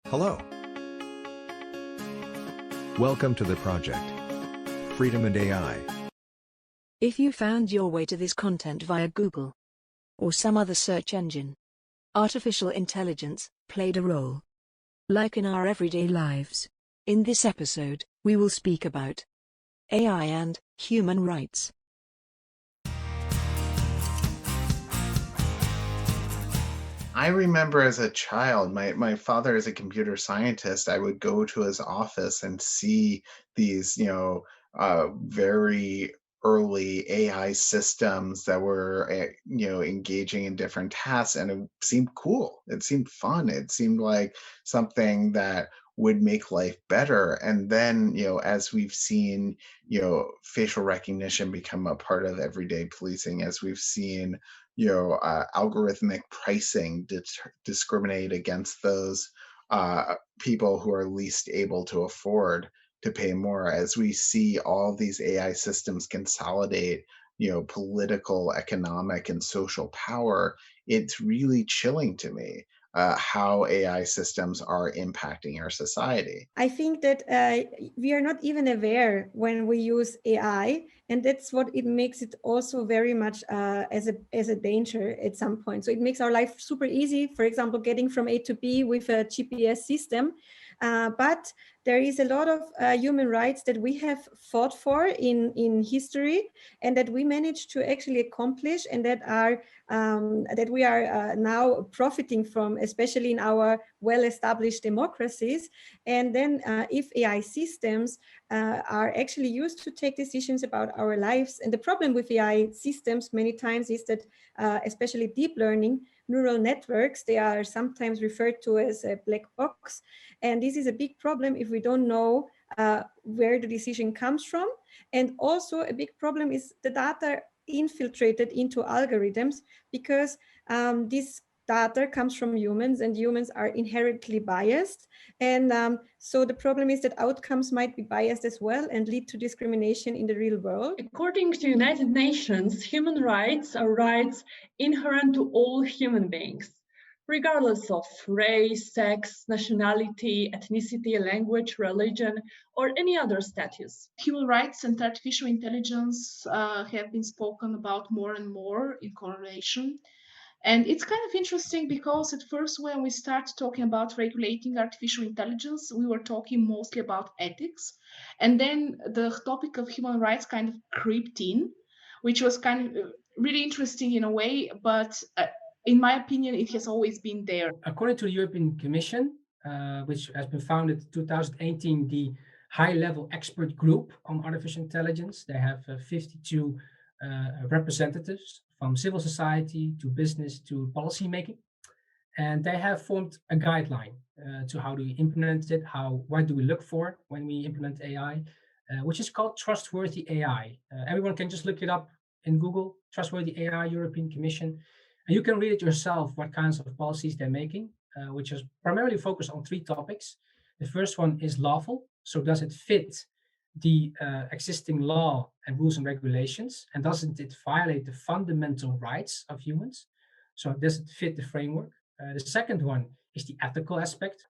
Hello. Welcome to the project, Freedom and AI. If you found your way to this content via Google or some other search engine, artificial intelligence played a role. Like in our everyday lives, in this episode, we will speak about AI and human rights. I remember as a child, my father is a computer scientist. I would go to his office and see these, very early AI systems that were, engaging in different tasks, and it seemed cool. It seemed fun. It seemed like something that would make life better. And then, as we've seen, facial recognition become a part of everyday policing, as we've seen algorithmic pricing discriminate against those people who are least able to afford to pay more. As we see all these AI systems consolidate, political, economic, and social power, it's really chilling to me how AI systems are impacting our society. I think that we are not even aware when we use AI, and that's what it makes it also very much as a danger at some point. So it makes our life super easy. For example, getting from A to B with a GPS system, but there is a lot of human rights that we have fought for in history, and that we managed to actually accomplish, and that we are now profiting from, especially in our well-established democracies. And then if AI systems are actually used to take decisions about our lives, and the problem with AI systems many times is that, especially deep learning, neural networks, they are sometimes referred to as a black box. And this is a big problem if we don't know where the decision comes from. And also a big problem is the data infiltrated into algorithms, because this data comes from humans, and humans are inherently biased. And so the problem is that outcomes might be biased as well and lead to discrimination in the real world. According to United Nations, human rights are rights inherent to all human beings, regardless of race, sex, nationality, ethnicity, language, religion, or any other status. Human rights and artificial intelligence have been spoken about more and more in correlation. And it's kind of interesting because at first, when we started talking about regulating artificial intelligence, we were talking mostly about ethics. And then the topic of human rights kind of creeped in, which was kind of really interesting in a way, but in my opinion, it has always been there. According to the European Commission, which has been founded in 2018, the high-level expert group on artificial intelligence, they have 52 representatives from civil society to business to policy making. And they have formed a guideline to how do we implement it, what do we look for when we implement AI, which is called Trustworthy AI. Everyone can just look it up in Google, Trustworthy AI, European Commission, and you can read it yourself what kinds of policies they're making, which is primarily focused on three topics. The first one is lawful. So does it fit the existing law and rules and regulations? And doesn't it violate the fundamental rights of humans? So does it fit the framework? The second one is the ethical aspect,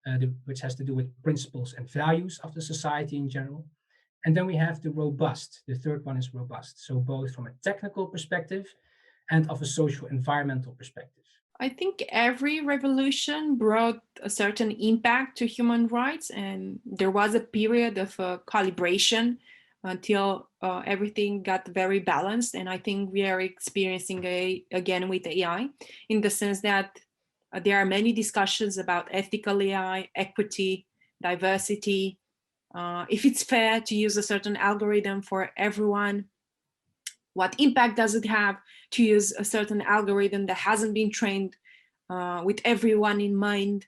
which has to do with principles and values of the society in general. And then we have the robust. The third one is robust. So both from a technical perspective and of a social environmental perspective. I think every revolution brought a certain impact to human rights, and there was a period of calibration until everything got very balanced. And I think we are experiencing again with AI, in the sense that there are many discussions about ethical AI, equity, diversity, if it's fair to use a certain algorithm for everyone. What impact does it have to use a certain algorithm that hasn't been trained with everyone in mind,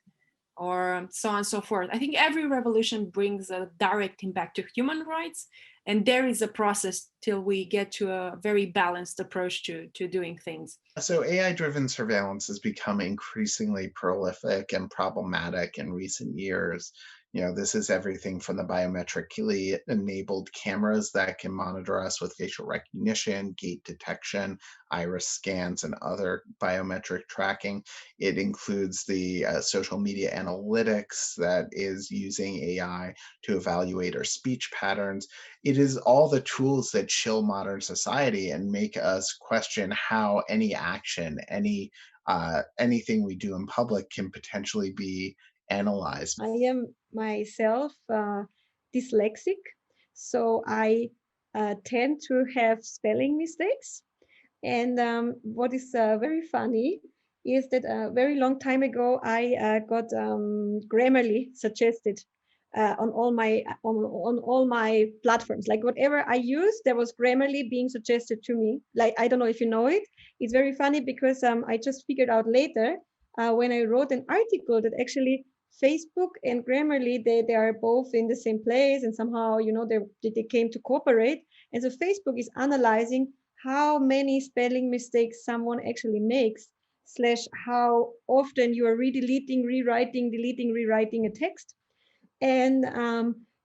or so on and so forth? I think every revolution brings a direct impact to human rights. And there is a process till we get to a very balanced approach to doing things. So AI-driven surveillance has become increasingly prolific and problematic in recent years. This is everything from the biometrically enabled cameras that can monitor us with facial recognition, gait detection, iris scans, and other biometric tracking. It includes the social media analytics that is using AI to evaluate our speech patterns. It is all the tools that chill modern society and make us question how any action, anything we do in public can potentially be analyzed. I am myself dyslexic, so I tend to have spelling mistakes. And what is very funny is that a very long time ago, I got Grammarly suggested on all my platforms. Like whatever I use, there was Grammarly being suggested to me. Like I don't know if you know it. It's very funny because I just figured out later when I wrote an article that actually Facebook and Grammarly they are both in the same place, and somehow they came to cooperate. And so Facebook is analyzing how many spelling mistakes someone actually makes, slash how often you are redeleting, rewriting, deleting, rewriting a text. And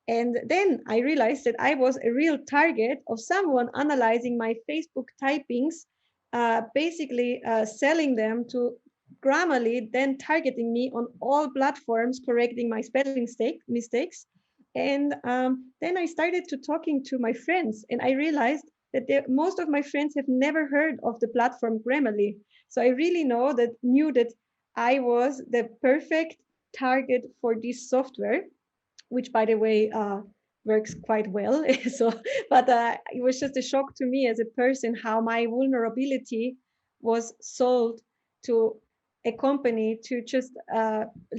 then I realized that I was a real target of someone analyzing my Facebook typings, basically selling them to Grammarly, then targeting me on all platforms, correcting my spelling mistakes. And then I started to talking to my friends, and I realized that most of my friends have never heard of the platform Grammarly. So I really knew that I was the perfect target for this software, which by the way works quite well. So, but it was just a shock to me as a person how my vulnerability was sold to a company to just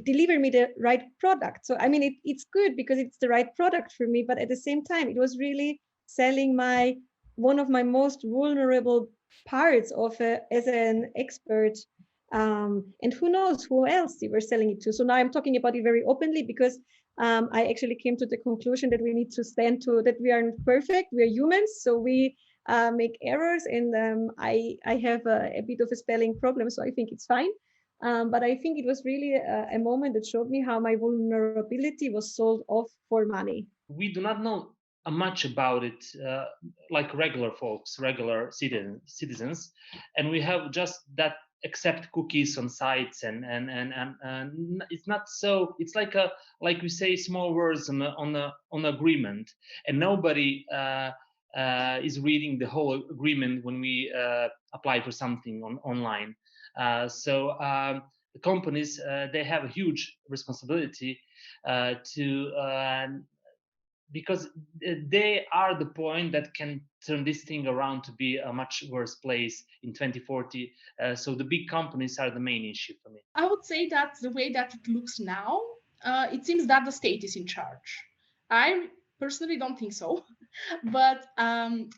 deliver me the right product. So I mean, it's good because it's the right product for me, but at the same time, it was really selling one of my most vulnerable parts of as an expert. And who knows who else they were selling it to. So now I'm talking about it very openly because I actually came to the conclusion that we need to stand to that we aren't perfect. We are humans, so we make errors, and I have a bit of a spelling problem, so I think it's fine. But I think it was really a moment that showed me how my vulnerability was sold off for money. We do not know much about it, like regular folks, regular citizens, and we have just that accept cookies on sites, and it's not so. It's like we say small words on agreement, and nobody is reading the whole agreement when we apply for something online. So the companies they have a huge responsibility to because they are the point that can turn this thing around to be a much worse place in 2040. So the big companies are the main issue for me. I would say that the way that it looks now, it seems that the state is in charge. I personally don't think so, but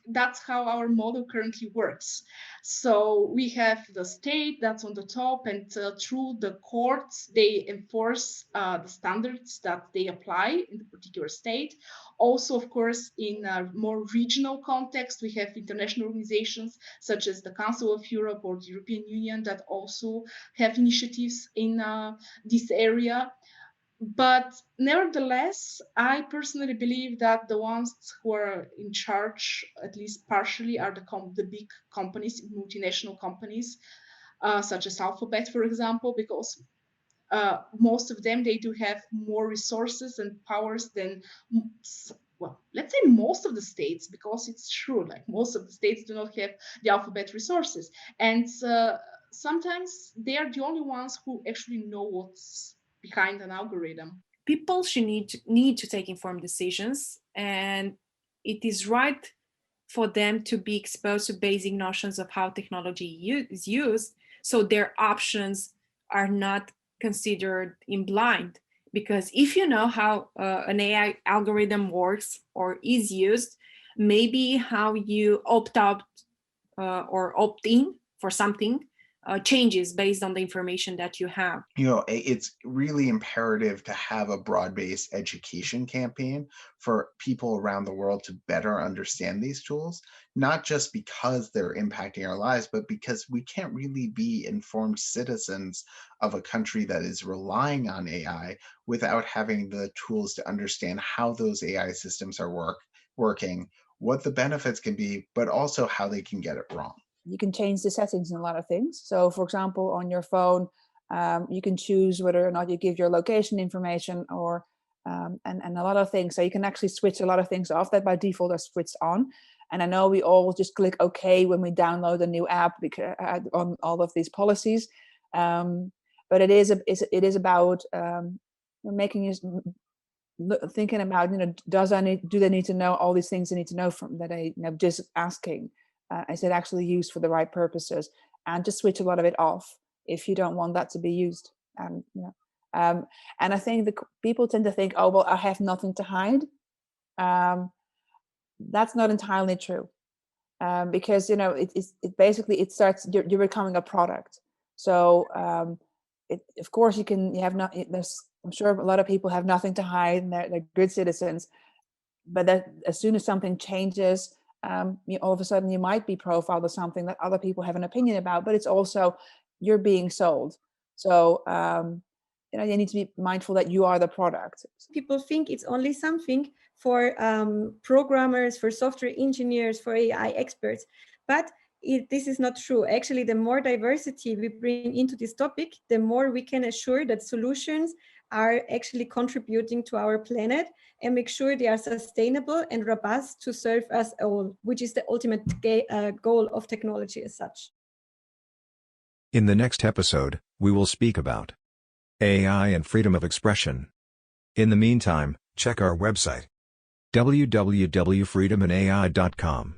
that's how our model currently works. So we have the state that's on the top, and through the courts, they enforce the standards that they apply in the particular state. Also, of course, in a more regional context, we have international organizations such as the Council of Europe or the European Union that also have initiatives in this area. But nevertheless, I personally believe that the ones who are in charge, at least partially, are the big companies, multinational companies, such as Alphabet, for example, because most of them, they do have more resources and powers than, well, let's say most of the states, because it's true, like most of the states do not have the Alphabet resources. And sometimes they are the only ones who actually know what's behind an algorithm. People should need to take informed decisions, and it is right for them to be exposed to basic notions of how technology is used, so their options are not considered in blind. Because if you know how an AI algorithm works or is used, maybe how you opt out or opt in for something changes based on the information that you have. It's really imperative to have a broad-based education campaign for people around the world to better understand these tools, not just because they're impacting our lives, but because we can't really be informed citizens of a country that is relying on AI without having the tools to understand how those AI systems are working, what the benefits can be, but also how they can get it wrong. You can change the settings in a lot of things. So for example, on your phone, you can choose whether or not you give your location information or and a lot of things. So you can actually switch a lot of things off that by default are switched on. And I know we all just click OK when we download a new app because, on all of these policies. But it is about making you thinking about, do they need to know all these things they need to know from that they just asking. Is it actually used for the right purposes? And just switch a lot of it off if you don't want that to be used. And I think the people tend to think, oh, well, I have nothing to hide. That's not entirely true, because it basically it starts. You're becoming a product. So of course you have not. I'm sure a lot of people have nothing to hide, and they're good citizens. But that as soon as something changes, all of a sudden you might be profiled as something that other people have an opinion about, but it's also you're being sold. So you need to be mindful that you are the product. People think it's only something for programmers, for software engineers, for AI experts, but this is not true. Actually, the more diversity we bring into this topic, the more we can assure that solutions are actually contributing to our planet and make sure they are sustainable and robust to serve us all, which is the ultimate goal of technology as such. In the next episode, we will speak about AI and freedom of expression. In the meantime, check our website www.freedomanai.com.